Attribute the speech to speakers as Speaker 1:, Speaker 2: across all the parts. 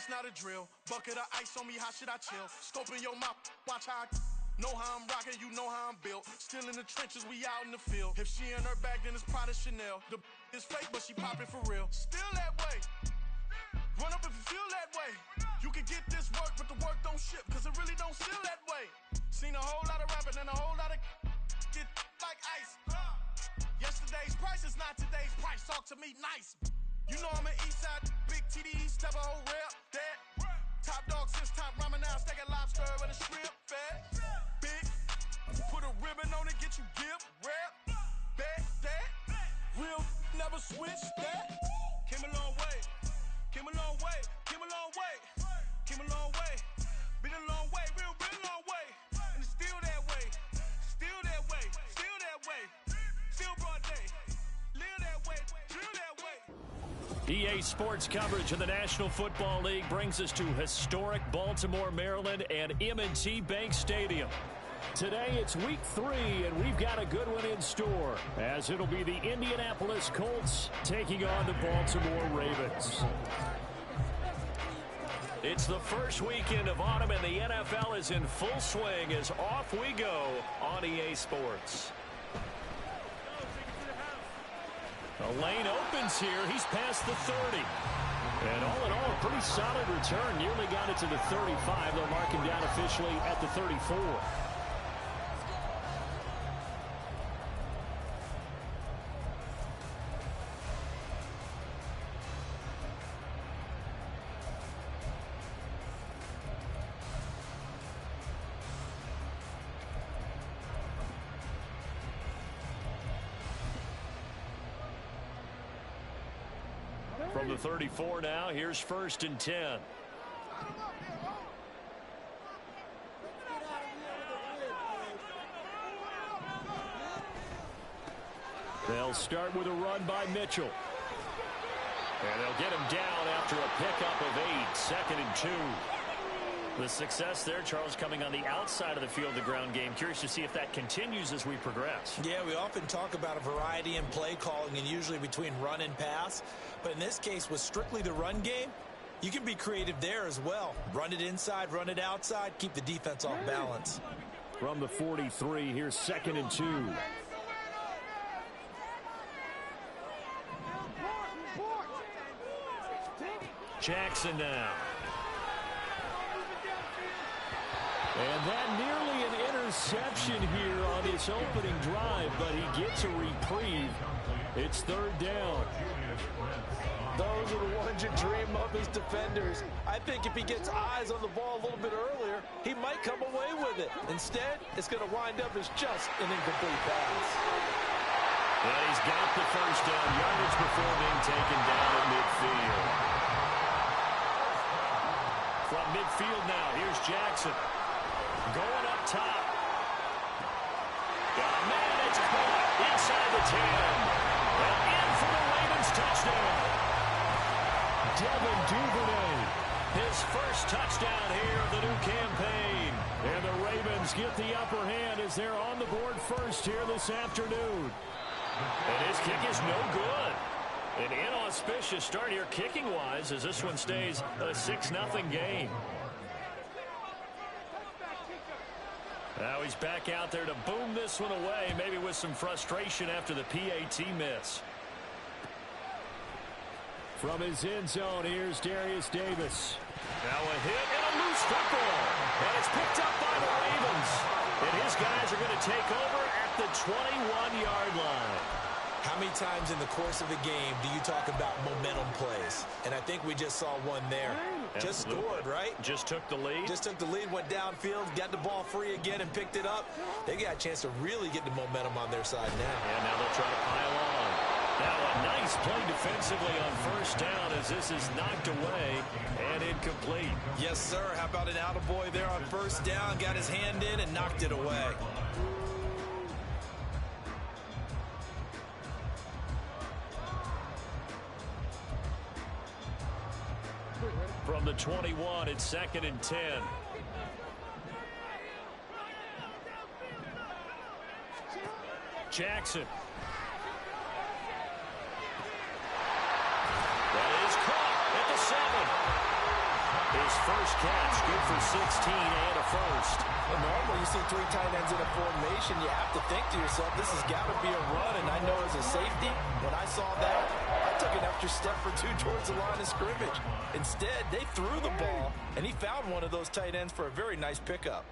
Speaker 1: it's not a drill. Bucket of ice on me, how should I chill? Scope in your mouth, watch how I know how I'm rocking, you know how I'm built. Still in the trenches, we out in the field. If she in her bag, then it's Prada Chanel. The is fake, but she poppin' for real. Still that way. Run up if you feel that way. You can get this work, but the work don't ship, cause it really don't feel that way. Seen a whole lot of rapping and a whole lot of get like ice. Yesterday's price is not today's price. Talk to me nice. You know I'm an Eastside, big TDE, step a whole rep, that. Top dog since top ramen now, steak a lobster with a shrimp, fat. Big, put a ribbon on it, get you gift, rap, back, that. Real, never switch, that. Came a long way, came a long way, came a long way, came a long way. Been a long way, real, been a long way. And it's still that way, still that way, still that way. Still broad day, live that way, drill that way.
Speaker 2: EA Sports coverage of the National Football League brings us to historic Baltimore, Maryland, and M&T Bank Stadium. Today it's week 3, and we've got a good one in store, as it'll be the Indianapolis Colts taking on the Baltimore Ravens. It's the first weekend of autumn, and the NFL is in full swing as off we go on EA Sports. The lane opens here. He's past the 30. And all in all, a pretty solid return. Nearly got it to the 35. They'll mark him down officially at the 34. From the 34 now, here's 1st and 10. They'll start with a run by Mitchell. And they'll get him down after a pickup of 8, 2nd and 2. The success there, Charles, coming on the outside of the field, the ground game. Curious to see if that continues as we progress. Yeah, we often talk about a variety in play calling and usually between run and pass. But in this case, with strictly the run game, you can be creative there as well. Run it inside, run it outside, keep the defense off balance. From the 43, here's 2nd and 2. Jackson now. And that nearly an interception here on this opening drive, but he gets a reprieve. It's 3rd down. Those are the ones you dream of as defenders. I think if he gets eyes on the ball a little bit earlier, he might come away with it. Instead, it's going to wind up as just an incomplete pass.
Speaker 3: And he's got the 1st down yardage before being taken down at midfield. From midfield now, here's Jackson. Going up top. Got a man, it's caught inside the 10. And in for the Ravens touchdown. Devin Duvernay, his first touchdown here of the new campaign. And the Ravens get the upper hand as they're on the board first here this afternoon. And his kick is no good. An inauspicious start here kicking-wise as this one stays a 6-0 game. Now he's back out there to boom this one away, maybe with some frustration after the PAT miss. From his end zone, here's Darius Davis. Now a hit and a loose football. And it's picked up by the Ravens. And his guys are going to take over at the 21-yard line.
Speaker 4: How many times in the course of a game do you talk about momentum plays? And I think we just saw one there. Just scored, right?
Speaker 3: Just took the lead.
Speaker 4: Just took the lead, went downfield, got the ball free again and picked it up. They got a chance to really get the momentum on their side now.
Speaker 3: And now they'll try to pile on. Now a nice play defensively on 1st down as this is knocked away and incomplete.
Speaker 4: Yes, sir. How about an attaboy there on 1st down? Got his hand in and knocked it away.
Speaker 3: From the 21, it's 2nd and 10. Jackson. That is caught at the 7.
Speaker 2: first catch. Good for 16 and a first.
Speaker 4: Well, normally you see 3 tight ends in a formation, you have to think to yourself, this has got to be a run. And I know as a safety, when I saw that, I took an extra step or 2 towards the line of scrimmage. Instead, they threw the ball, and he found one of those tight ends for a very nice pickup.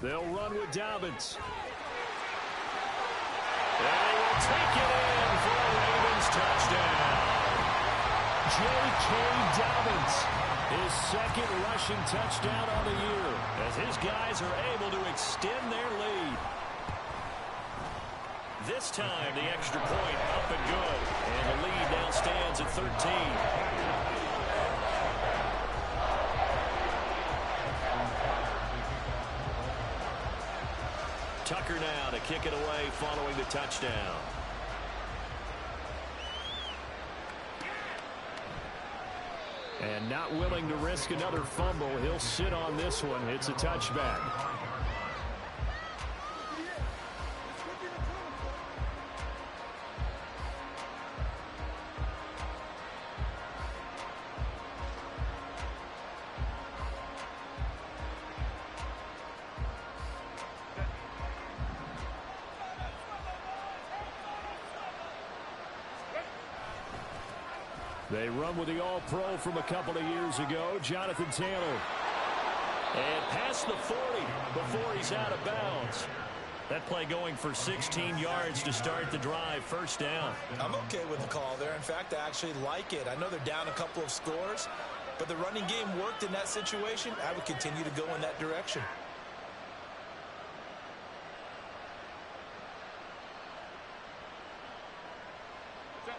Speaker 2: They'll run with Dobbins. And they will take it in for a Ravens touchdown. J.K. Dobbins, his second rushing touchdown on the year, as his guys are able to extend their lead. This time, the extra point up and good. And the lead now stands at 13. Tucker now to kick it away following the touchdown. And not willing to risk another fumble, he'll sit on this one. It's a touchback. They run with the All-Pro from a couple of years ago, Jonathan Taylor. And past the 40 before he's out of bounds. That play going for 16 yards to start the drive, first down.
Speaker 4: I'm okay with the call there. In fact, I actually like it. I know they're down a couple of scores, but the running game worked in that situation. I would continue to go in that direction.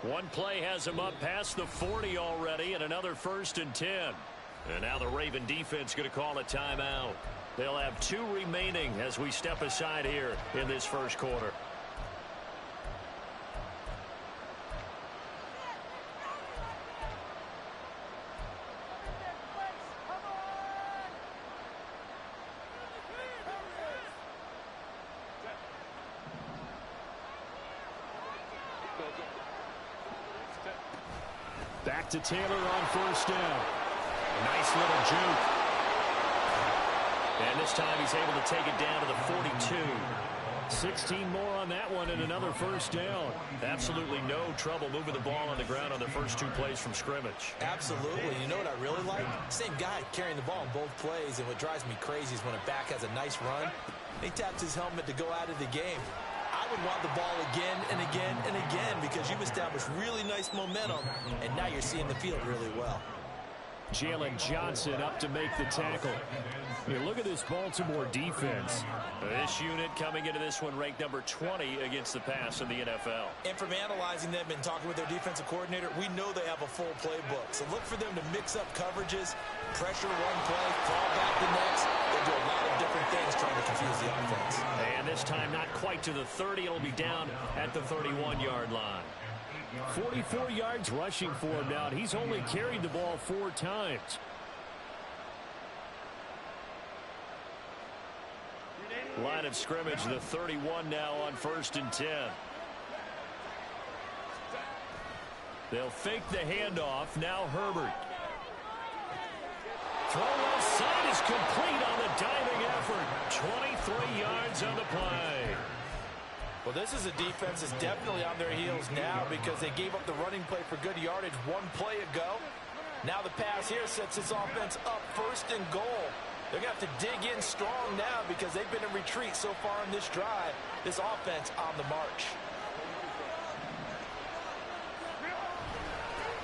Speaker 2: One play has him up past the 40 already, and another 1st and 10. And now the Raven defense going to call a timeout. They'll have 2 remaining as we step aside here in this first quarter. Back to Taylor on first down. Nice little juke. And this time he's able to take it down to the 42. 16 more on that one and another first down. Absolutely no trouble moving the ball on the ground on the first 2 plays from scrimmage.
Speaker 4: Absolutely. You know what I really like? Same guy carrying the ball in both plays, and what drives me crazy is when a back has a nice run, he taps his helmet to go out of the game. I would want the ball again and again and again because you've established really nice momentum, and now you're seeing the field really well.
Speaker 2: Jalen Johnson up to make the tackle. Here, look at this Baltimore defense. This unit coming into this one ranked number 20 against the pass in the NFL.
Speaker 4: And from analyzing them and talking with their defensive coordinator, we know they have a full playbook. So look for them to mix up coverages, pressure one play, fall back the next. They'll do a lot of different things trying to confuse the offense.
Speaker 2: And this time not quite to the 30. It'll be down at the 31-yard line. 44 yards rushing for him now, and he's only carried the ball 4 times. Line of scrimmage, the 31 now on 1st and 10. They'll fake the handoff. Now Herbert. Throw left side is complete on the diving effort. 23 yards on the play.
Speaker 4: Well, this is a defense that's definitely on their heels now because they gave up the running play for good yardage 1 play ago. Now the pass here sets this offense up 1st and goal. They're going to have to dig in strong now because they've been in retreat so far in this drive. This offense on the march.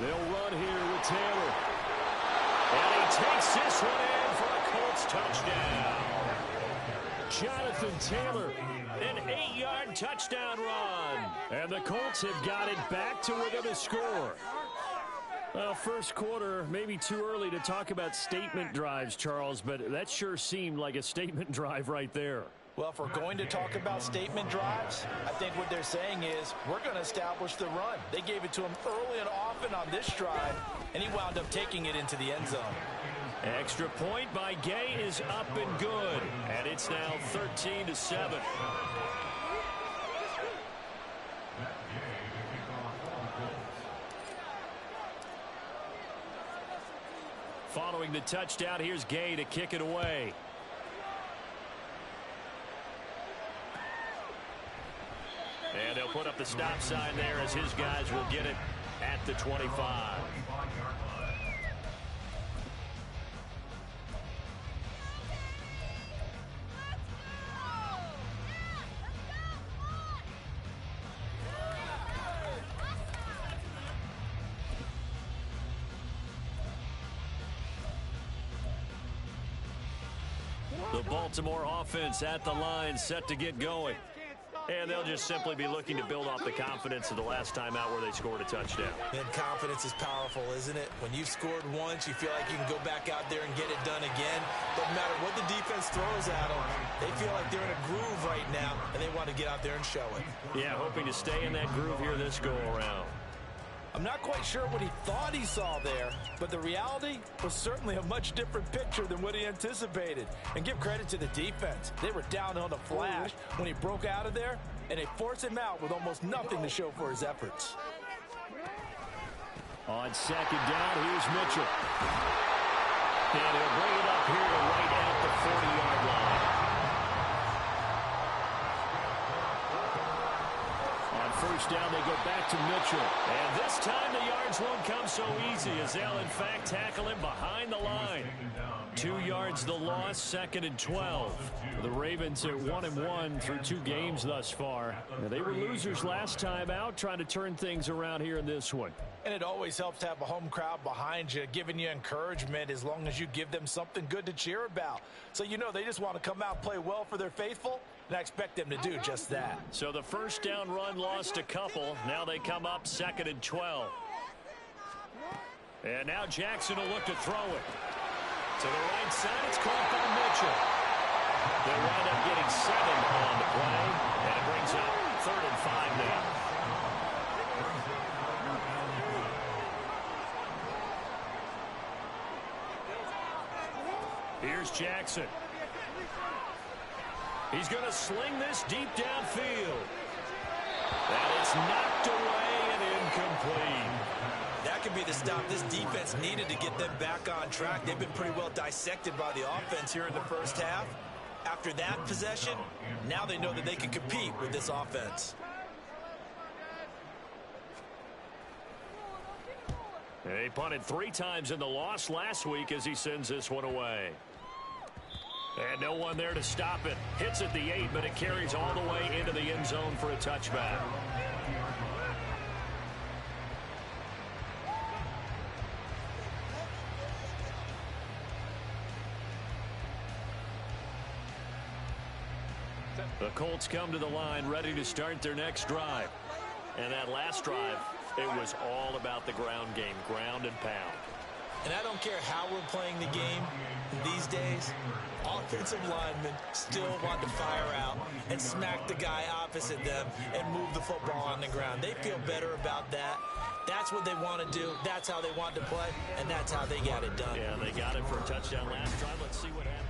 Speaker 2: They'll run here with Taylor. And he takes this one in for a Colts touchdown. Jonathan Taylor, an 8-yard touchdown run. And the Colts have got it back to within a score. Well, first quarter, maybe too early to talk about statement drives, Charles, but that sure seemed like a statement drive right there.
Speaker 4: Well, if we're going to talk about statement drives, I think what they're saying is we're going to establish the run. They gave it to him early and often on this drive, and he wound up taking it into the end zone.
Speaker 2: Extra point by Gay is up and good. And it's now 13-7. Following the touchdown, here's Gay to kick it away. And they'll put up the stop sign there as his guys will get it at the 25. The Baltimore offense at the line, set to get going. And they'll just simply be looking to build off the confidence of the last time out where they scored a touchdown.
Speaker 4: And confidence is powerful, isn't it? When you've scored once, you feel like you can go back out there and get it done again. Doesn't matter what the defense throws at them. They feel like they're in a groove right now, and they want to get out there and show it.
Speaker 2: Yeah, hoping to stay in that groove here this go-around.
Speaker 4: I'm not quite sure what he thought he saw there, but the reality was certainly a much different picture than what he anticipated. And give credit to the defense. They were down on the flash when he broke out of there, and they forced him out with almost nothing to show for his efforts.
Speaker 2: On second down, here's Mitchell. And he'll bring it up here right at the 40-yard line. First down, they go back to Mitchell. And this time the yards won't come so easy as they'll, in fact, tackle him behind the line. 2 yards the loss, 2nd and 12. The Ravens at 1-1 through 2 games thus far. Now, they were losers last time out, trying to turn things around here in this one.
Speaker 4: And it always helps to have a home crowd behind you, giving you encouragement as long as you give them something good to cheer about. So you know they just want to come out and play well for their faithful, and I expect them to do just that.
Speaker 2: So the first down run lost a couple. Now they come up 2nd and 12. And now Jackson will look to throw it. To the right side, it's caught by Mitchell. They wind up getting 7 on the play, and it brings up 3rd and 5 now. Here's Jackson. He's going to sling this deep downfield. That is knocked away and incomplete.
Speaker 4: That could be the stop this defense needed to get them back on track. They've been pretty well dissected by the offense here in the first half. After that possession, now they know that they can compete with this offense.
Speaker 2: He punted 3 times in the loss last week as he sends this one away. And no one there to stop it. Hits at the 8, but it carries all the way into the end zone for a touchback. The Colts come to the line ready to start their next drive. And that last drive, it was all about the ground game, ground and pound.
Speaker 4: And I don't care how we're playing the game these days, offensive linemen still want to fire out and smack the guy opposite them and move the football on the ground. They feel better about that. That's what they want to do. That's how they want to play, and that's how they got it done.
Speaker 2: Yeah, they got it for a touchdown last drive. Let's see what happens.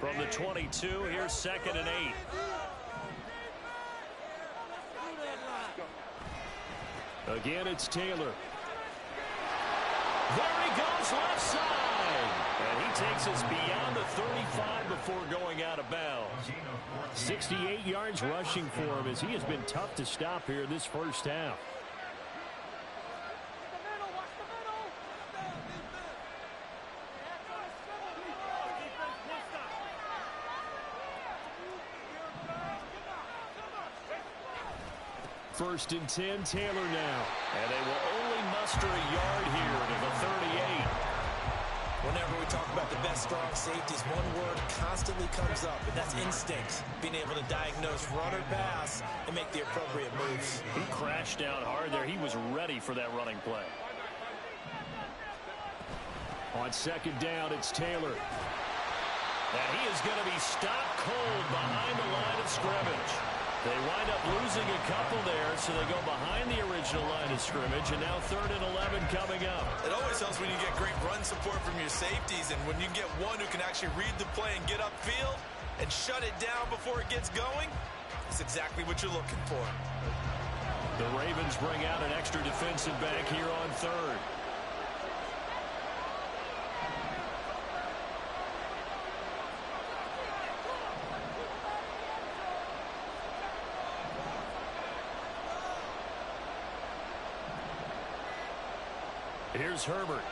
Speaker 2: From the 22, here's 2nd and 8. Again, it's Taylor. There he goes, left side. And he takes us beyond the 35 before going out of bounds. 68 yards rushing for him as he has been tough to stop here in this first half. First and 10, Taylor now. And they will only muster a yard here to the 38.
Speaker 4: Whenever we talk about the best strong safeties, one word constantly comes up, and that's instinct. Being able to diagnose run or pass and make the appropriate moves.
Speaker 2: He crashed down hard there. He was ready for that running play. On second down, it's Taylor.
Speaker 3: And he is going to be stopped cold behind the line of scrimmage. They wind up losing a couple there, so they go behind the original line of scrimmage, and now 3rd and 11 coming up.
Speaker 5: It always helps when you get great run support from your safeties, and when you get one who can actually read the play and get upfield and shut it down before it gets going, it's exactly what you're looking for.
Speaker 3: The Ravens bring out an extra defensive back here on 3rd. Here's Herbert.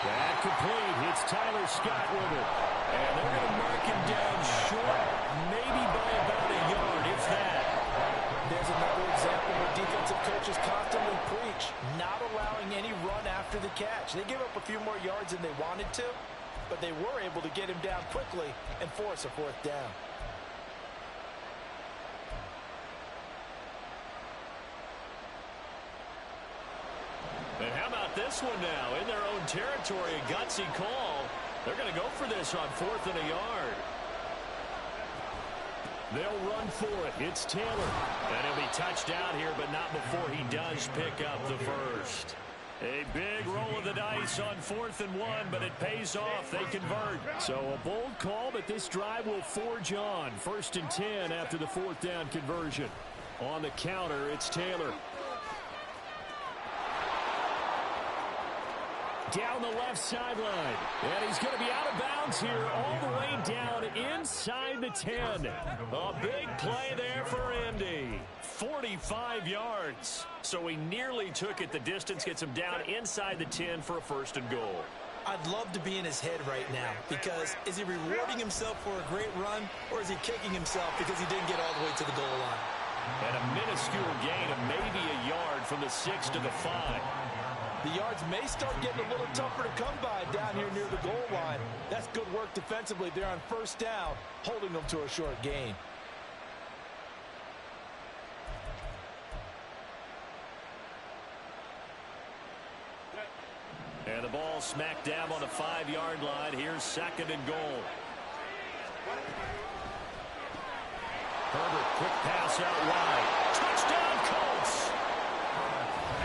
Speaker 2: That complete. It's Tyler Scott with it.
Speaker 3: And they're going to mark him down short, maybe by about a yard, if that.
Speaker 4: There's another example where defensive coaches constantly preach, not allowing any run after the catch. They gave up a few more yards than they wanted to, but they were able to get him down quickly and force a 4th down.
Speaker 3: And how about this one now? In their own territory, a gutsy call. They're going to go for this on 4th and a yard.
Speaker 2: They'll run for it. It's Taylor.
Speaker 3: And he'll be touched out here, but not before he does pick up the first. A big roll of the dice on 4th and 1, but it pays off. They convert.
Speaker 2: So a bold call, but this drive will forge on. 1st and 10 after the 4th down conversion. On the counter, it's Taylor. Down the left sideline. And he's going to be out of bounds here all the way down inside the 10.
Speaker 3: A big play there for Indy. 45 yards. So he nearly took it the distance, gets him down inside the 10 for a 1st and goal.
Speaker 4: I'd love to be in his head right now, because is he rewarding himself for a great run, or is he kicking himself because he didn't get all the way to the goal line?
Speaker 3: And a minuscule gain of maybe a yard from the 6 to the 5.
Speaker 4: The yards may start getting a little tougher to come by down here near the goal line. That's good work defensively there on 1st down, holding them to a short gain.
Speaker 3: And the ball smacked down on the 5-yard line. Here's 2nd and goal. Herbert, quick pass out wide. Touchdown, Colts!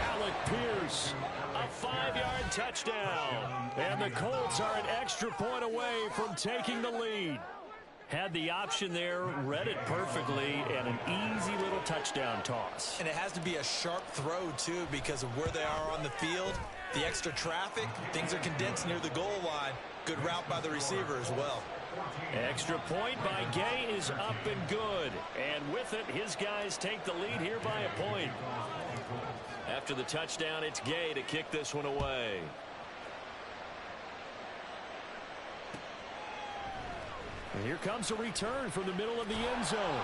Speaker 2: Alec Pierce.
Speaker 3: A 5-yard touchdown.
Speaker 2: And the Colts are an extra point away from taking the lead.
Speaker 3: Had the option there, read it perfectly, and an easy little touchdown toss.
Speaker 5: And it has to be a sharp throw, too, because of where they are on the field. The extra traffic, things are condensed near the goal line. Good route by the receiver as well.
Speaker 3: Extra point by Gay is up and good. And with it, his guys take the lead here by a point. After the touchdown, it's Gay to kick this one away.
Speaker 2: And here comes a return from the middle of the end zone.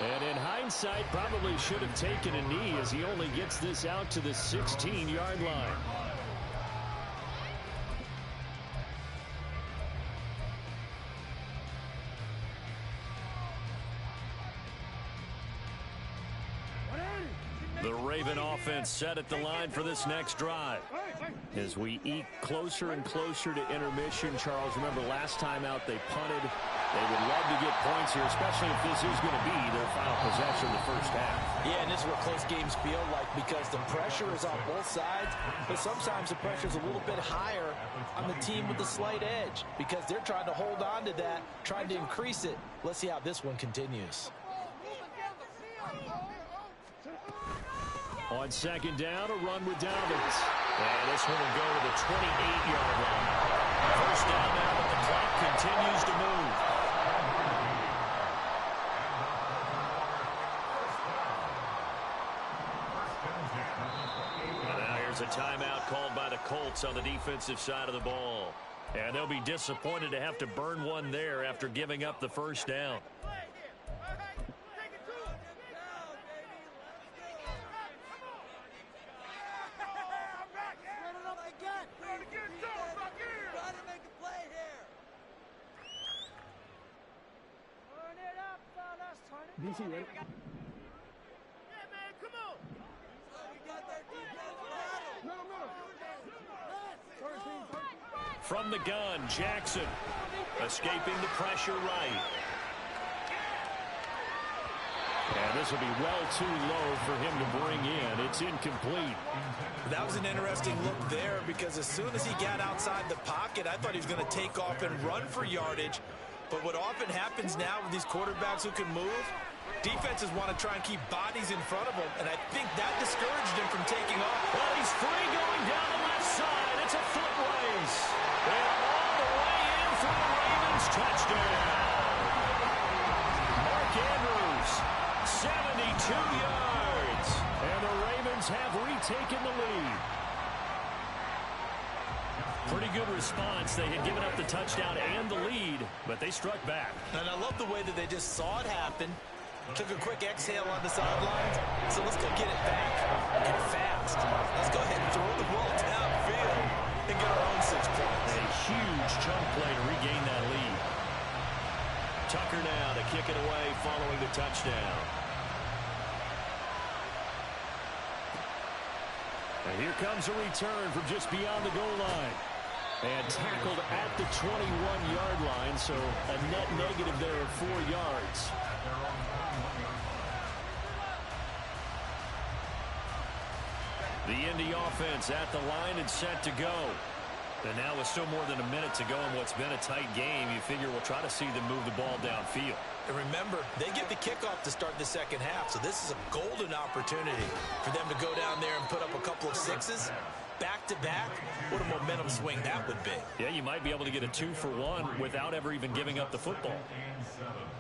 Speaker 2: And in hindsight, probably should have taken a knee as he only gets this out to the 16-yard line.
Speaker 3: The Raven offense set at the line for this next drive.
Speaker 2: As we eke closer and closer to intermission, Charles, remember last time out they punted. They would love to get points here, especially if this is going to be their final possession of the first half.
Speaker 4: Yeah, and this is what close games feel like, because the pressure is on both sides, but sometimes the pressure is a little bit higher on the team with the slight edge, because they're trying to hold on to that, trying to increase it. Let's see how this one continues.
Speaker 2: On second down, a run with Dobbins.
Speaker 3: And this one will go to the 28-yard line. First down now, but the clock continues to move. And now here's a timeout called by the Colts on the defensive side of the ball. And they'll be disappointed to have to burn one there after giving up the first down.
Speaker 6: DC, right?
Speaker 7: Yeah, man, come on. We got that defense battle.
Speaker 2: From the gun, Jackson escaping the pressure right. And this will be well too low for him to bring in. It's incomplete.
Speaker 4: That was an interesting look there because as soon as he got outside the pocket, I thought he was going to take off and run for yardage. But what often happens now with these quarterbacks who can move, defenses want to try and keep bodies in front of them, and I think that discouraged him from taking off.
Speaker 2: Well, he's free going down the left side. It's a foot race. And all the way in for the Ravens touchdown. Mark Andrews, 72 yards. And the Ravens have retaken the lead. Pretty good response. They had given up the touchdown and the lead, but they struck back.
Speaker 4: And I love the way that they just saw it happen. Took a quick exhale on the sidelines. So let's go get it back. And fast. Let's go ahead and throw the ball downfield and get our own 6 points.
Speaker 2: A huge chunk play to regain that lead. Tucker now to kick it away following the touchdown. And here comes a return from just beyond the goal line. And tackled at the 21-yard line, so a net negative there of 4 yards. The Indy offense at the line and set to go. And now with still more than a minute to go in what's been a tight game, you figure we'll try to see them move the ball downfield.
Speaker 4: And remember, they get the kickoff to start the second half, so this is a golden opportunity for them to go down there and put up a couple of 6s. Back-to-back, what a momentum swing that would be.
Speaker 2: Yeah, you might be able to get a 2-for-1 without ever even giving up the football.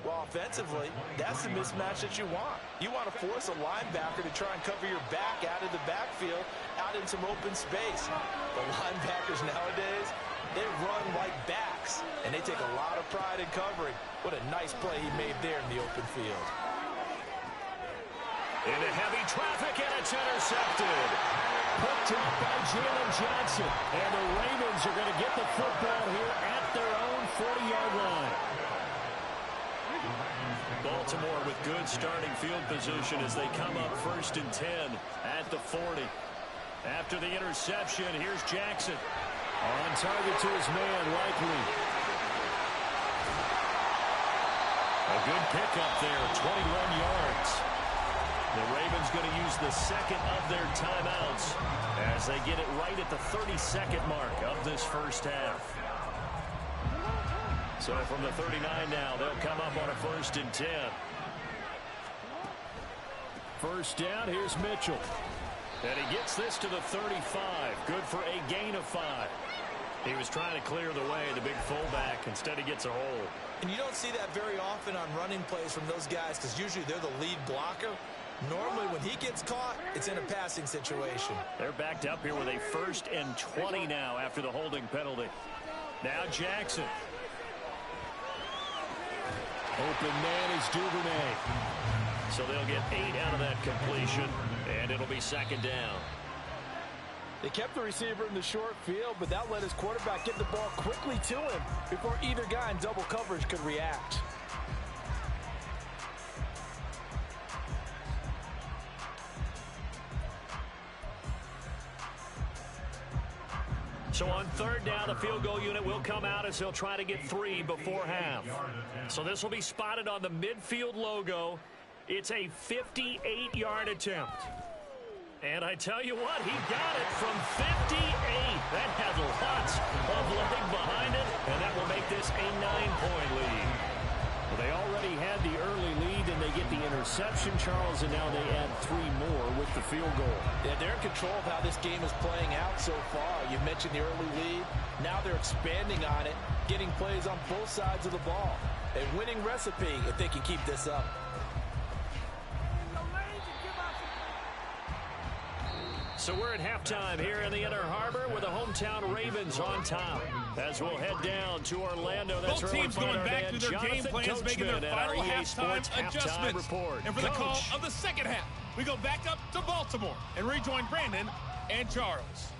Speaker 4: Well, offensively, that's the mismatch that you want. You want to force a linebacker to try and cover your back out of the backfield, out in some open space. The linebackers nowadays, they run like backs, and they take a lot of pride in covering. What a nice play he made there in the open field.
Speaker 2: Into heavy traffic, and it's intercepted. Picked up by Jalen Johnson. And the Ravens are going to get the football here at their own 40-yard line. Baltimore with good starting field position as they come up 1st and 10 at the 40. After the interception, here's Jackson. On target to his man, Likely. A good pickup there, 21 yards. The Ravens going to use the second of their timeouts as they get it right at the 32nd mark of this first half. So from the 39 now, they'll come up on a 1st and 10. First down, here's Mitchell. And he gets this to the 35. Good for a gain of 5. He was trying to clear the way, the big fullback. Instead, he gets a hole.
Speaker 4: And you don't see that very often on running plays from those guys because usually they're the lead blocker. Normally, when he gets caught, it's in a passing situation.
Speaker 2: They're backed up here with a 1st and 20 now after the holding penalty. Now Jackson. Open man is Duvernay. So they'll get 8 out of that completion, and it'll be 2nd down.
Speaker 4: They kept the receiver in the short field, but that let his quarterback get the ball quickly to him before either guy in double coverage could react.
Speaker 2: So on 3rd down, the field goal unit will come out as he'll try to get 3 before half. So this will be spotted on the midfield logo. It's a 58-yard attempt. And I tell you what, he got it from 58. That had lots of leg behind it, and that will make this a 9-point lead. Well, they already had the early lead, and they get the interception, Charles, and now they add 3 more with the field goal.
Speaker 4: Yeah, they're in control of how this game is playing out so far. You mentioned the early lead. Now they're expanding on it, getting plays on both sides of the ball. A winning recipe if they can keep this up.
Speaker 2: So we're at halftime here in the Inner Harbor with the hometown Ravens on top. As we'll head down to Orlando. That's
Speaker 6: both teams going back to their game plans, making their final halftime adjustments.
Speaker 2: Report.
Speaker 6: And for the call of the second half, we go back up to Baltimore and rejoin Brandon and Charles.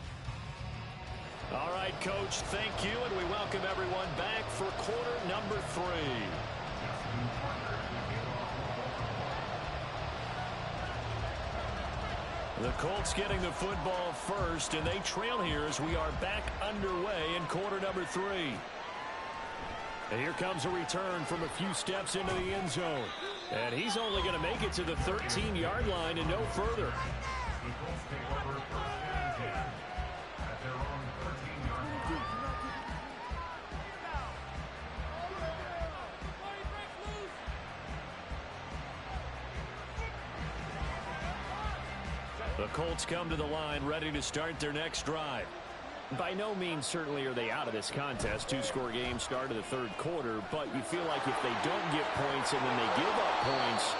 Speaker 2: All right, Coach, thank you, and we welcome everyone back for quarter number 3. The Colts getting the football first, and they trail here as we are back underway in quarter number 3. And here comes a return from a few steps into the end zone. And he's only going to make it to the 13-yard line and no further. The Colts come to the line ready to start their next drive. By no means certainly are they out of this contest. Two-score game start of the third quarter, but you feel like if they don't get points and then they give up points,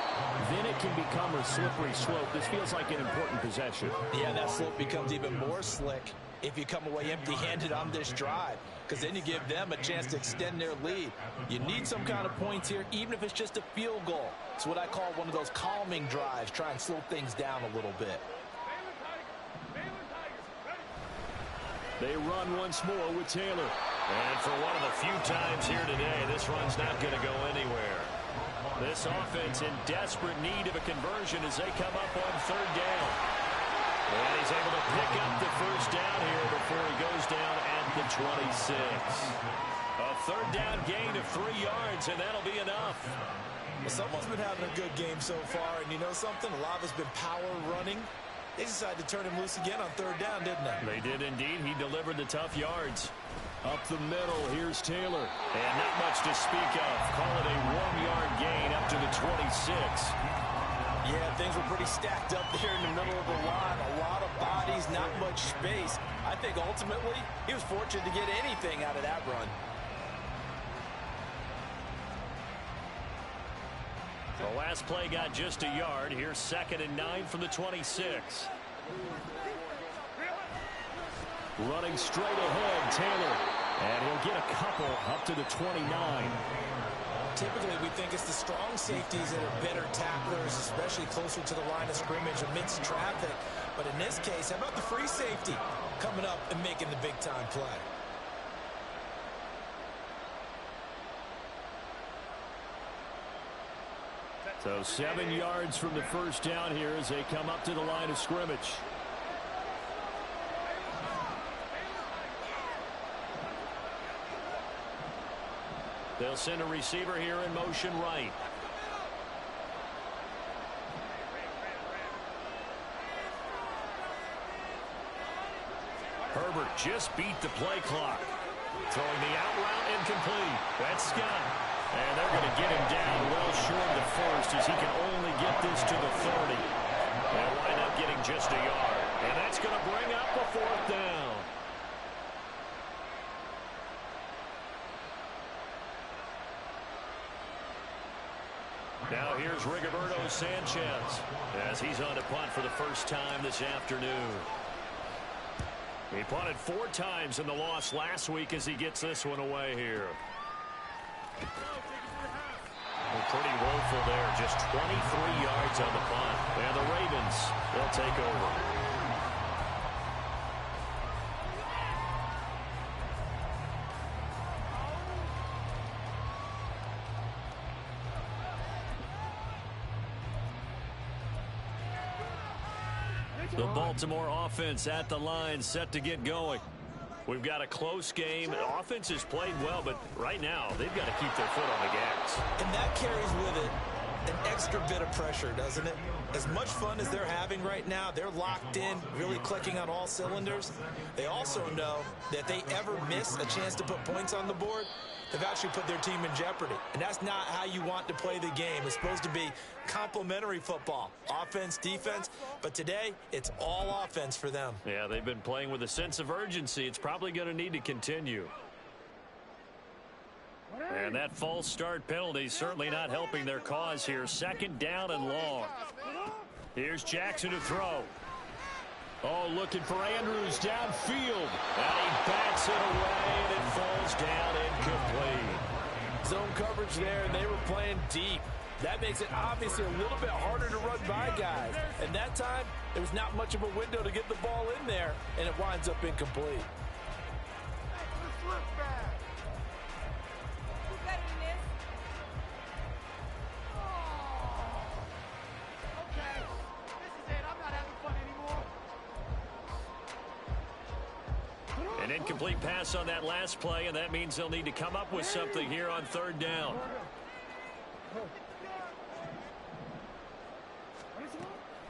Speaker 2: then it can become a slippery slope. This feels like an important possession.
Speaker 4: Yeah, that slope becomes even more slick if you come away empty-handed on this drive, because then you give them a chance to extend their lead. You need some kind of points here, even if it's just a field goal. It's what I call one of those calming drives. Try and slow things down a little bit.
Speaker 2: They run once more with Taylor.
Speaker 3: And for one of the few times here today, this run's not going to go anywhere.
Speaker 2: This offense in desperate need of a conversion as they come up on third down.
Speaker 3: And he's able to pick up the first down here before he goes down at the 26.
Speaker 2: A third down gain of 3 yards, and that'll be enough.
Speaker 5: Well, someone's been having a good game so far, and you know something? A lot of it's been power running. They decided to turn him loose again on third down, didn't they?
Speaker 2: They did indeed. He delivered the tough yards. Up the middle, here's Taylor.
Speaker 3: And not much to speak of. Call it a 1-yard gain up to the 26.
Speaker 4: Yeah, things were pretty stacked up there in the middle of the line. A lot of bodies, not much space. I think ultimately he was fortunate to get anything out of that run.
Speaker 2: The last play got just a yard. Here's 2nd and 9 from the 26. Running straight ahead, Taylor. And he'll get a couple up to the 29.
Speaker 5: Typically, we think it's the strong safeties that are better tacklers, especially closer to the line of scrimmage amidst traffic. But in this case, how about the free safety coming up and making the big-time play?
Speaker 2: So 7 yards from the first down here as they come up to the line of scrimmage. They'll send a receiver here in motion right. Herbert just beat the play clock. Throwing the out route incomplete. That's Scott. And they're going to get him down well short of the first as he can only get this to the 30. They'll wind up getting just a yard. And that's going to bring up a 4th down. Now here's Rigoberto Sanchez as he's on to punt for the first time this afternoon. He punted 4 times in the loss last week as he gets this one away here. Well, pretty woeful there. Just 23 yards on the punt. And the Ravens, they'll take over. The Baltimore offense at the line, set to get going. We've got a close game. The offense has played well, but right now they've got to keep their foot on the gas.
Speaker 5: And that carries with it an extra bit of pressure, doesn't it? As much fun as they're having right now, they're locked in, really clicking on all cylinders. They also know that if they ever miss a chance to put points on the board, they've actually put their team in jeopardy. And that's not how you want to play the game. It's supposed to be complementary football, offense, defense. But today, it's all offense for them.
Speaker 2: Yeah, they've been playing with a sense of urgency. It's probably going to need to continue. And that false start penalty certainly not helping their cause here. 2nd down and long. Here's Jackson to throw. Oh, looking for Andrews downfield. And he bats it away, and it falls down incomplete.
Speaker 4: Zone coverage there, and they were playing deep. That makes it obviously a little bit harder to run by guys. And that time, there was not much of a window to get the ball in there, and it winds up incomplete.
Speaker 2: Incomplete pass on that last play, and that means they'll need to come up with something here on third down.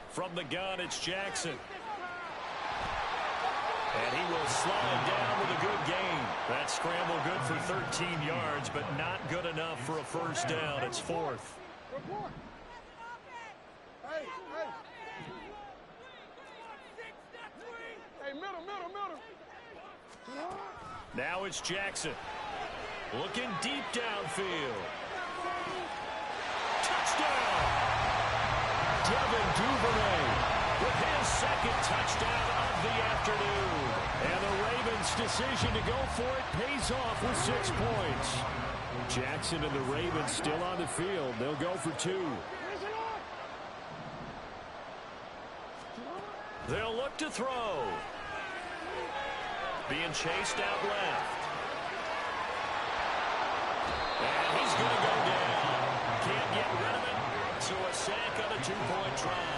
Speaker 2: From the gun, it's Jackson. And he will slide down with a good gain. That scramble good for 13 yards, but not good enough for a first down. It's fourth. Now it's Jackson. Looking deep downfield. Touchdown! Devin Duvernay with his second touchdown of the afternoon. And the Ravens' decision to go for it pays off with 6 points. Jackson and the Ravens still on the field. They'll go for 2. They'll look to throw. Being chased out left. And he's going to go down. Can't get rid of it. So a sack on a 2-point try.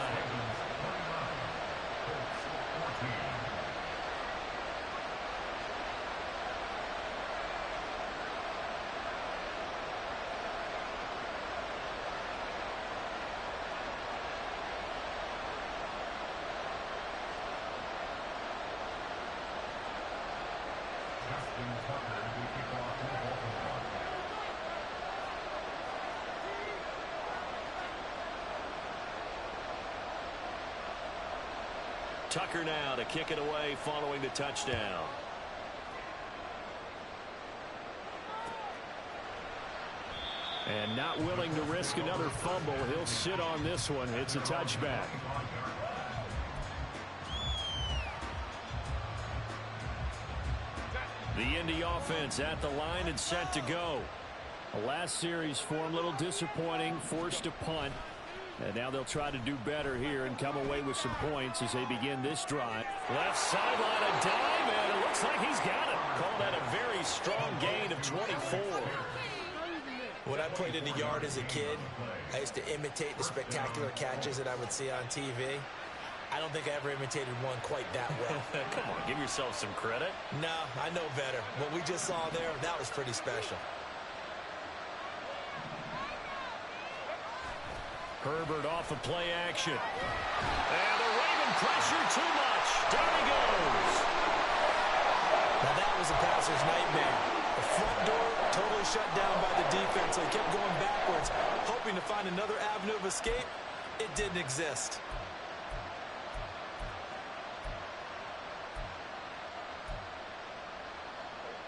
Speaker 2: Tucker now to kick it away following the touchdown. And not willing to risk another fumble. He'll sit on this one. It's a touchback. The Indy offense at the line and set to go. The last series for him, a little disappointing, forced to punt. And now they'll try to do better here and come away with some points as they begin this drive. Left sideline, a dive, and it looks like he's got it. Call that a very strong gain of 24.
Speaker 5: When I played in the yard as a kid, I used to imitate the spectacular catches that I would see on TV. I don't think I ever imitated one quite that well.
Speaker 2: Come on, give yourself some credit.
Speaker 5: No, I know better. What we just saw there, that was pretty special.
Speaker 2: Herbert off of play action. And the Raven pressure too much. Down he goes.
Speaker 5: Now that was a passer's nightmare. The front door totally shut down by the defense. So he kept going backwards, hoping to find another avenue of escape. It didn't exist.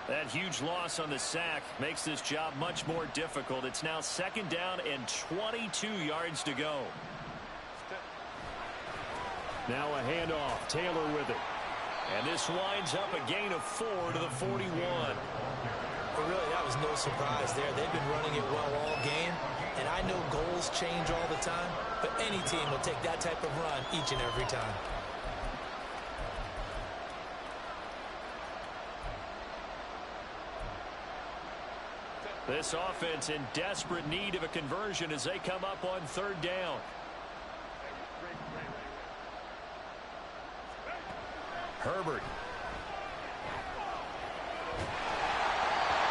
Speaker 2: That huge loss on the sack makes this job much more difficult. It's now second down and 22 yards to go. Now a handoff. Taylor with it. And this winds up a gain of 4 to the 41.
Speaker 5: But really, that was no surprise there. They've been running it well all game. And I know goals change all the time, but any team will take that type of run each and every time.
Speaker 2: This offense in desperate need of a conversion as they come up on third down. Herbert.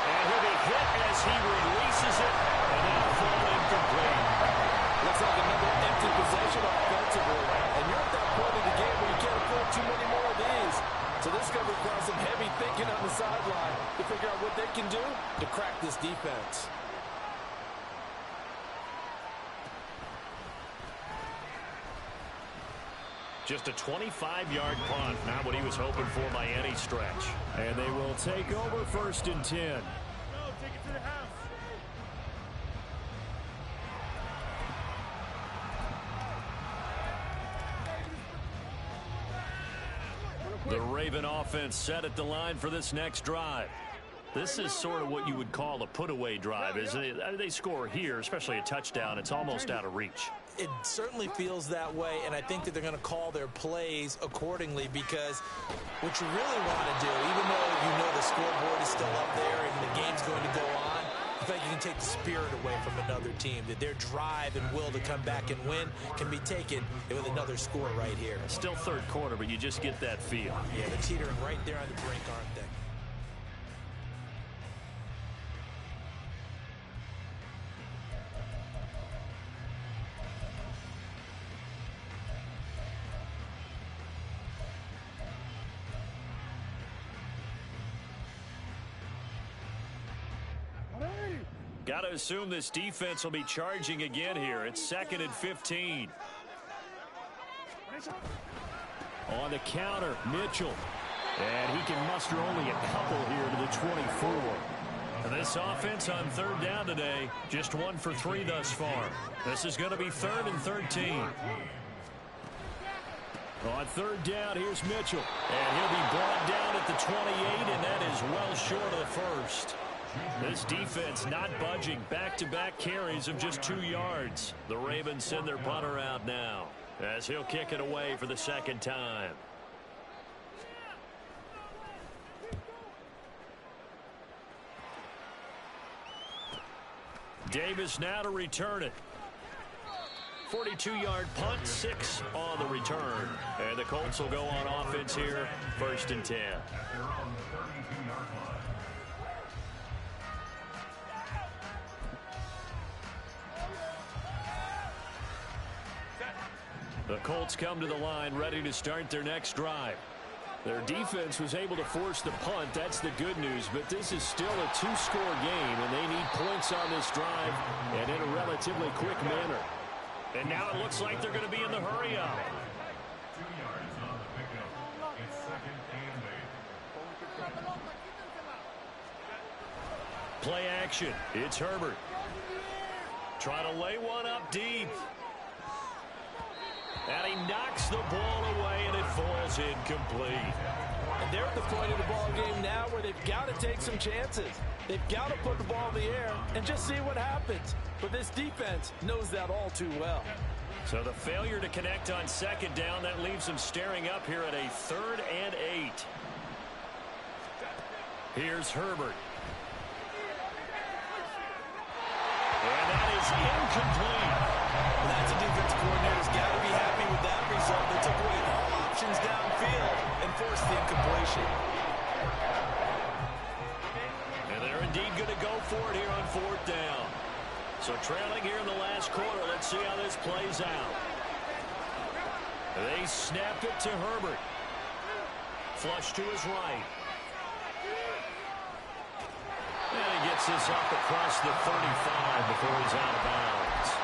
Speaker 2: And he'll be hit as he releases it, and that'll fall incomplete.
Speaker 4: Looks like another empty possession offensively. And you're at that point in the game where you can't afford too many more of these. So this is going to require some heavy thinking on the sideline to figure out what they can do to crack this defense.
Speaker 2: Just a 25-yard punt, not what he was hoping for by any stretch. And they will take over first and 10.
Speaker 6: Go, take it to the house.
Speaker 2: The Raven offense set at the line for this next drive. This is sort of what you would call a put-away drive, isn't it? I mean, they score here, especially a touchdown. It's almost out of reach.
Speaker 5: It certainly feels that way, and I think that they're going to call their plays accordingly, because what you really want to do, even though you know the scoreboard is still up there and the game's going to go on, like you can take the spirit away from another team, that their drive and will to come back and win can be taken with another score right here.
Speaker 2: Still third quarter, but you just get that feel.
Speaker 5: Yeah, they're teetering right there on the brink, aren't they?
Speaker 2: Got to assume this defense will be charging again here. It's 2nd and 15. On the counter, Mitchell. And he can muster only a couple here to the 24. And this offense on 3rd down today, just 1 for 3 thus far. This is going to be 3rd and 13. On 3rd down, here's Mitchell. And he'll be brought down at the 28, and that is well short of the first. This defense not budging. Back-to-back carries of just 2 yards. The Ravens send their punter out now as he'll kick it away for the 2nd time. Davis now to return it. 42-yard punt, 6 on the return. And the Colts will go on offense here, 1st and 10. The Colts come to the line ready to start their next drive. Their defense was able to force the punt. That's the good news. But this is still a 2-score game, and they need points on this drive and in a relatively quick manner. And now it looks like they're going to be in the hurry-up.
Speaker 1: 2 yards on the pickup. It's 2nd and 8.
Speaker 2: Play action. It's Herbert. Try to lay one up deep. And he knocks the ball away, and it falls incomplete.
Speaker 4: And they're at the point of the ball game now where they've got to take some chances. They've got to put the ball in the air and just see what happens. But this defense knows that all too well.
Speaker 2: So the failure to connect on 2nd down, that leaves them staring up here at a 3rd and 8. Here's Herbert. And that is incomplete.
Speaker 5: That's a defense coordinator's got to be happy with that result. They took away all options downfield and forced the incompletion.
Speaker 2: And they're indeed going to go for it here on 4th down. So trailing here in the last quarter, let's see how this plays out. They snap it to Herbert. Flush to his right. And he gets this up across the 35 before he's out of bounds.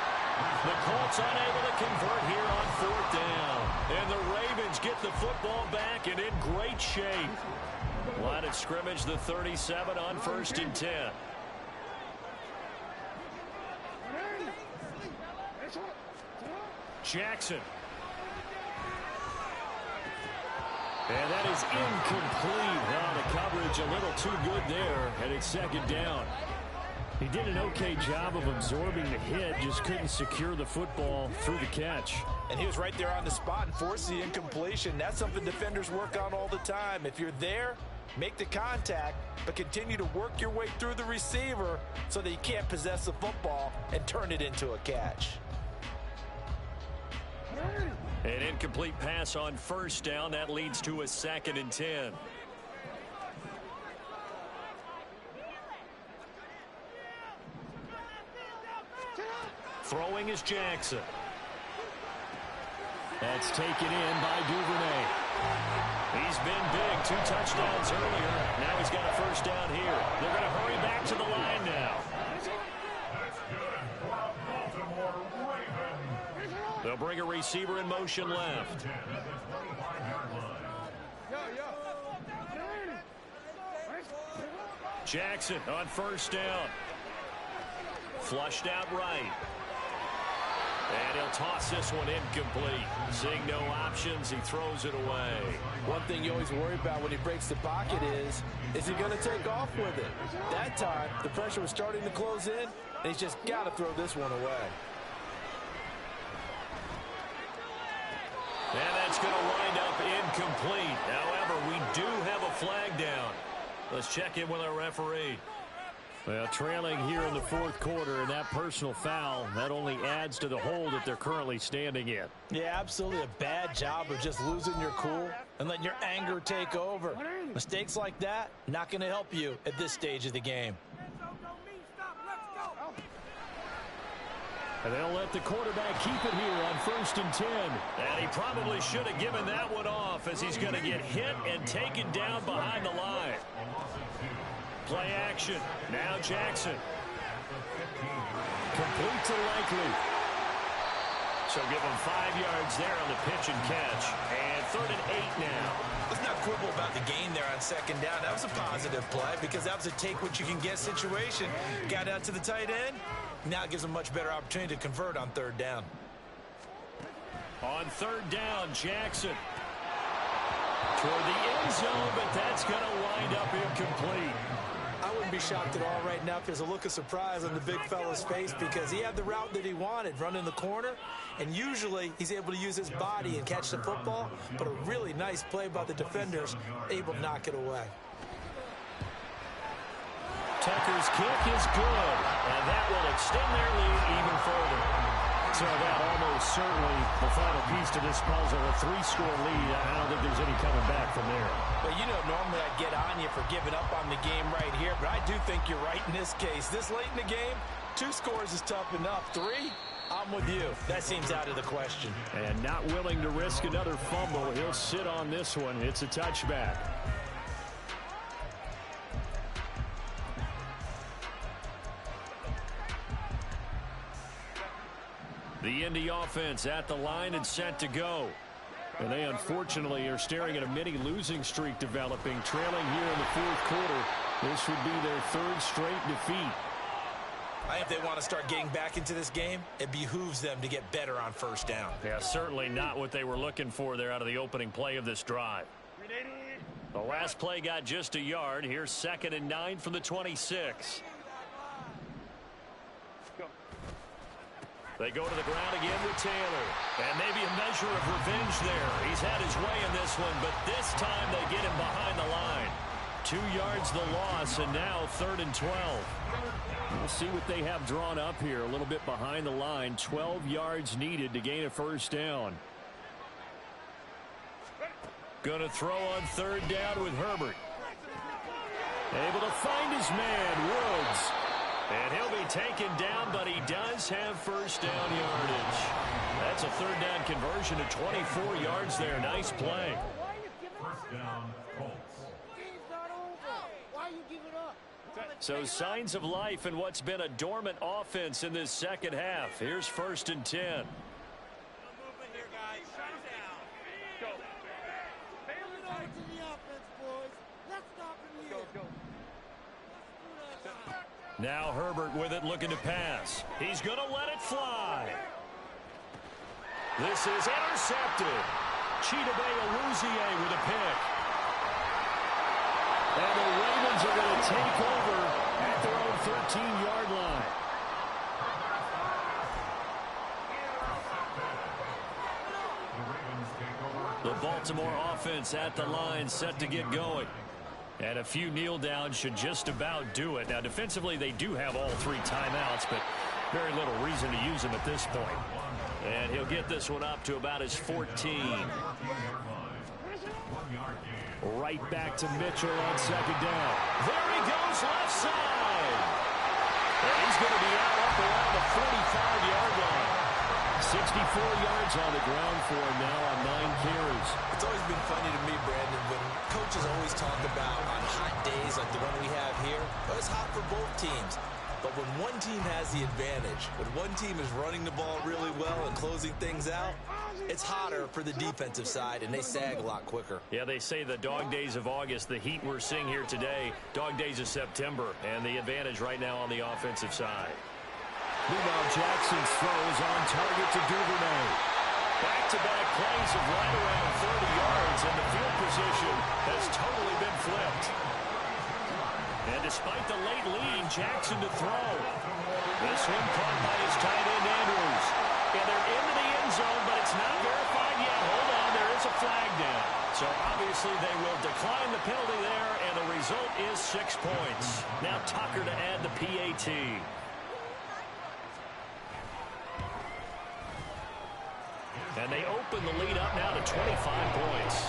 Speaker 2: The Colts unable to convert here on 4th down. And the Ravens get the football back and in great shape. Line of scrimmage, the 37 on 1st and 10. Jackson. And that is incomplete. Now the coverage a little too good there, and it's 2nd down. He did an okay job of absorbing the hit, just couldn't secure the football through the catch.
Speaker 5: And he was right there on the spot and forced the incompletion. That's something defenders work on all the time. If you're there, make the contact, but continue to work your way through the receiver so that you can't possess the football and turn it into a catch.
Speaker 2: An incomplete pass on 1st down. That leads to a 2nd and 10. Throwing is Jackson. That's taken in by Duvernay. He's been big. 2 touchdowns earlier. Now he's got a 1st down here. They're going to hurry back to the line now. They'll bring a receiver in motion left. Jackson on 1st down. Flushed out right. And he'll toss this one incomplete. Seeing no options, he throws it away.
Speaker 4: One thing you always worry about when he breaks the pocket is he going to take off with it? That time, the pressure was starting to close in, and he's just got to throw this one away.
Speaker 2: And that's going to wind up incomplete. However, we do have a flag down. Let's check in with our referee. Well, trailing here in the fourth quarter, and that personal foul, that only adds to the hole that they're currently standing in.
Speaker 5: Yeah, absolutely a bad job of just losing your cool and letting your anger take over. Mistakes like that, not going to help you at this stage of the game.
Speaker 2: And they'll let the quarterback keep it here on 1st and 10.
Speaker 3: And he probably should have given that one off as he's going to get hit and taken down behind the line. Play action. Now Jackson.
Speaker 2: Complete to Likely.
Speaker 3: So give him 5 yards there on the pitch and catch. And 3rd and 8 now.
Speaker 5: Let's not quibble about the gain there on 2nd down. That was a positive play because that was a take-what-you-can-get situation. Got out to the tight end. Now it gives them a much better opportunity to convert on 3rd down.
Speaker 3: On 3rd down, Jackson. Toward the end zone, but that's going to wind up incomplete.
Speaker 5: I wouldn't be shocked at all right now if there's a look of surprise on the big fella's face because he had the route that he wanted, running the corner, and usually he's able to use his body and catch the football, but a really nice play by the defenders, able to knock it away.
Speaker 3: Tucker's kick is good, and that will extend their lead even further.
Speaker 2: So that almost certainly the final piece to this puzzle, a 3-score lead. I don't think there's any coming back from there.
Speaker 5: Well, you know, normally I'd get on you for giving up on the game right here, but I do think you're right in this case. This late in the game, 2 scores is tough enough. 3, I'm with you. That seems out of the question.
Speaker 2: And not willing to risk another fumble. He'll sit on this one. It's a touchback.
Speaker 3: The Indy offense at the line and set to go.
Speaker 2: And they unfortunately are staring at a mini losing streak developing, trailing here in the fourth quarter. This would be their 3rd straight defeat.
Speaker 5: I think if they want to start getting back into this game, it behooves them to get better on 1st down.
Speaker 3: Yeah, certainly not what they were looking for there out of the opening play of this drive. The last play got just a yard. Here's 2nd and 9 from the 26. They go to the ground again with Taylor. And maybe a measure of revenge there. He's had his way in this one, but this time they get him behind the line. 2 yards the loss, and now 3rd and 12.
Speaker 2: We'll see what they have drawn up here. A little bit behind the line. 12 yards needed to gain a 1st down.
Speaker 3: Going to throw on 3rd down with Herbert.
Speaker 2: Able to find his man, Woods.
Speaker 3: And he'll be taken down, but he does have 1st down yardage. That's a 3rd down conversion to 24 yards there. Nice play. So signs of life in what's been a dormant offense in this 2nd half. Here's 1st and 10. Now Herbert with it, looking to pass. He's going to let it fly. This is intercepted. Chidobe Awuzie with a pick.
Speaker 2: And the Ravens are going to take over at their own 13-yard line.
Speaker 3: The Baltimore offense at the line, set to get going. And a few kneel downs should just about do it. Now, defensively, they do have all 3 timeouts, but very little reason to use them at this point. And he'll get this one up to about his 14.
Speaker 2: Right back to Mitchell on 2nd down.
Speaker 3: There he goes, left side. And he's going to be out up around the 45-yard line.
Speaker 2: 64 yards on the ground for him now on 9 carries.
Speaker 5: It's always been funny to me, Brandon, when coaches always talk about on hot days like the one we have here, well, it's hot for both teams. But when one team has the advantage, when one team is running the ball really well and closing things out, it's hotter for the defensive side, and they sag a lot quicker.
Speaker 3: Yeah, they say the dog days of August, the heat we're seeing here today, dog days of September, and the advantage right now on the offensive side.
Speaker 2: Meanwhile, Jackson's throw is on target to Duvernay.
Speaker 3: Back-to-back plays of right around 30 yards, and the field position has totally been flipped. And despite the late lead, Jackson to throw. This one caught by his tight end, Andrews. And they're into the end zone, but it's not verified yet. Hold on, there is a flag down.
Speaker 2: So obviously they will decline the penalty there, and the result is 6 points. Now Tucker to add the PAT. And they open the lead up now to 25 points.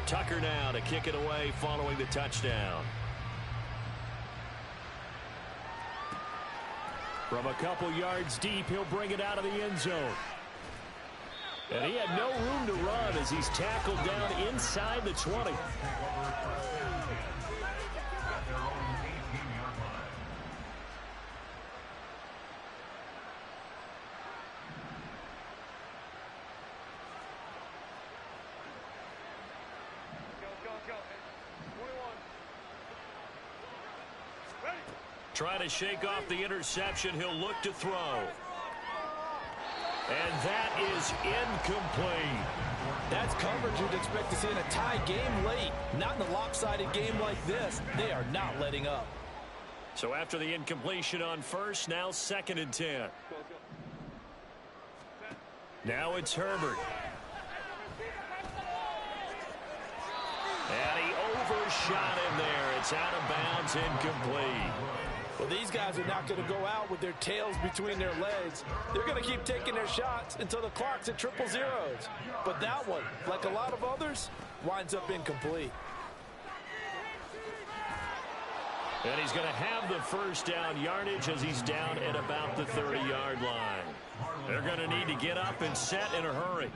Speaker 2: Tucker now to kick it away following the touchdown. From a couple yards deep, he'll bring it out of the end zone. And he had no room to run as he's tackled down inside the 20. Trying to shake off the interception. He'll look to throw. And that is incomplete.
Speaker 4: That's coverage you'd expect to see in a tie game late. Not in a lopsided game like this. They are not letting up.
Speaker 2: So after the incompletion on first, now 2nd and 10. Now it's Herbert. And he overshot him there. It's out of bounds, incomplete.
Speaker 4: Well, these guys are not going to go out with their tails between their legs. They're going to keep taking their shots until the clock's at 000. But that one, like a lot of others, winds up incomplete.
Speaker 2: And he's going to have the first down yardage as he's down at about the 30-yard line. They're going to need to get up and set in a hurry.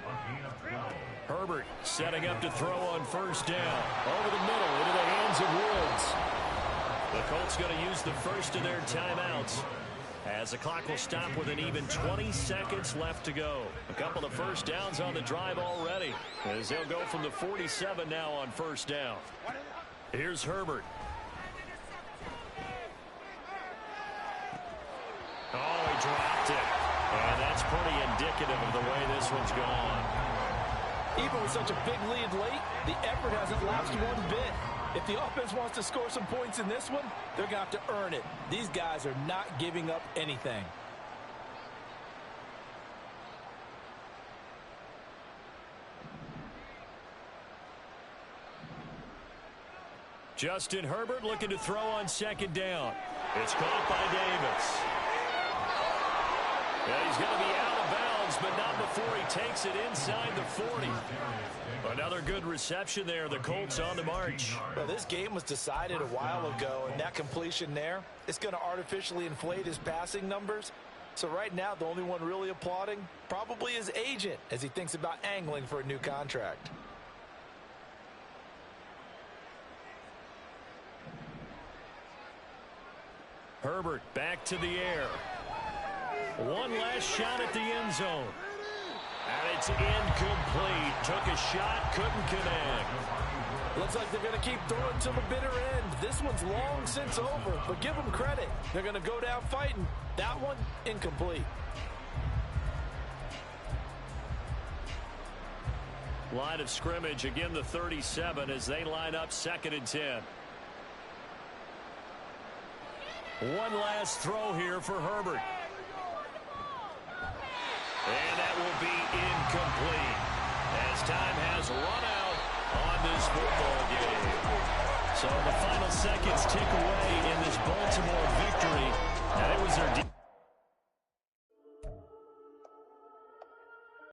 Speaker 2: Herbert setting up to throw on first down. Over the middle into the hands of Woods. The Colts going to use the first of their timeouts as the clock will stop with an even 20 seconds left to go. A couple of first downs on the drive already as they'll go from the 47 now on first down. Here's Herbert. Oh, he dropped it. And that's pretty indicative of the way this one's gone.
Speaker 4: Even with such a big lead late, the effort hasn't lapsed one bit. If the offense wants to score some points in this one, they're going to have to earn it. These guys are not giving up anything.
Speaker 2: Justin Herbert looking to throw on 2nd down. It's caught by Davis. Yeah, he's going to be out of bounds, but not before he takes it inside the 40. Another good reception there. The Colts on the march.
Speaker 4: Well, this game was decided a while ago, and that completion there, it's going to artificially inflate his passing numbers. So right now, the only one really applauding probably his agent as he thinks about angling for a new contract.
Speaker 2: Herbert back to the air. One last shot at the end zone. And it's incomplete. Took a shot, couldn't connect.
Speaker 4: Looks like they're going to keep throwing to the bitter end. This one's long since over, but give them credit. They're going to go down fighting. That one, incomplete.
Speaker 2: Line of scrimmage, again the 37 as they line up 2nd and 10. One last throw here for Herbert. And that will be incomplete as time has run out on this football game. So the final seconds tick away in this Baltimore victory. And it was their